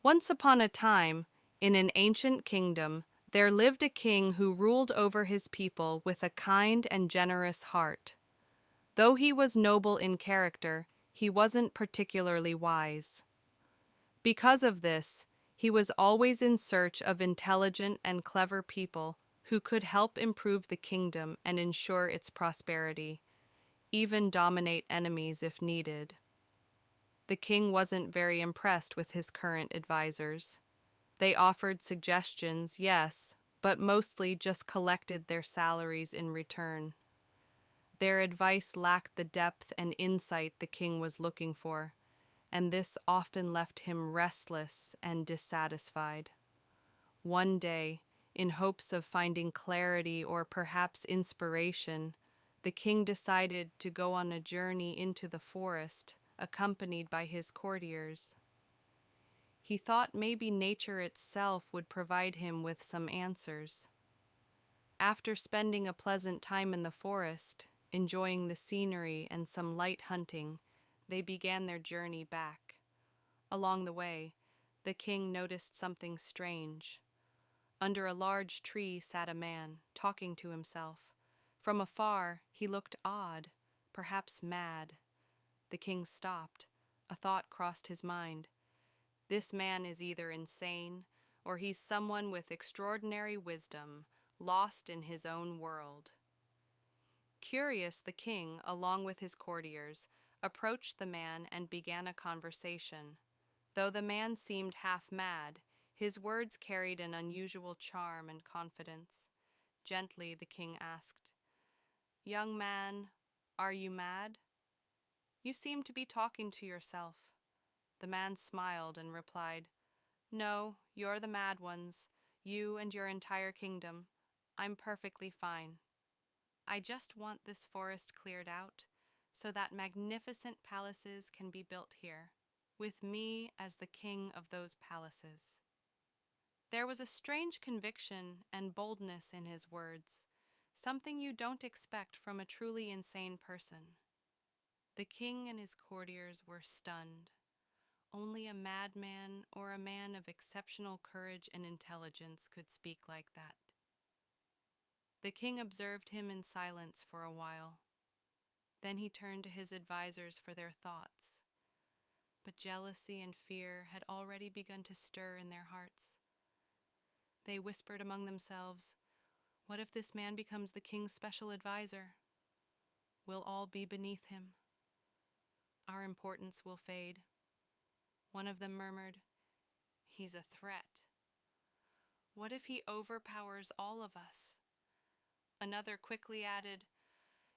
Once upon a time, in an ancient kingdom, there lived a king who ruled over his people with a kind and generous heart. Though he was noble in character, he wasn't particularly wise. Because of this, he was always in search of intelligent and clever people who could help improve the kingdom and ensure its prosperity, even dominate enemies if needed. The king wasn't very impressed with his current advisors. They offered suggestions, yes, but mostly just collected their salaries in return. Their advice lacked the depth and insight the king was looking for, and this often left him restless and dissatisfied. One day, in hopes of finding clarity or perhaps inspiration, the king decided to go on a journey into the forest, accompanied by his courtiers. He thought maybe nature itself would provide him with some answers. After spending a pleasant time in the forest, enjoying the scenery and some light hunting, they began their journey back. Along the way, the king noticed something strange. Under a large tree sat a man, talking to himself. From afar, he looked odd, perhaps mad. The king stopped. A thought crossed his mind. This man is either insane, or he's someone with extraordinary wisdom, lost in his own world. Curious, the king, along with his courtiers, approached the man and began a conversation. Though the man seemed half mad, his words carried an unusual charm and confidence. Gently, the king asked, "Young man, are you mad? You seem to be talking to yourself." The man smiled and replied, "No, you're the mad ones, you and your entire kingdom. I'm perfectly fine. I just want this forest cleared out so that magnificent palaces can be built here, with me as the king of those palaces." There was a strange conviction and boldness in his words, something you don't expect from a truly insane person. The king and his courtiers were stunned. Only a madman or a man of exceptional courage and intelligence could speak like that. The king observed him in silence for a while. Then he turned to his advisors for their thoughts. But jealousy and fear had already begun to stir in their hearts. They whispered among themselves, "What if this man becomes the king's special advisor? We'll all be beneath him. Our importance will fade." One of them murmured, "He's a threat. What if he overpowers all of us?" Another quickly added,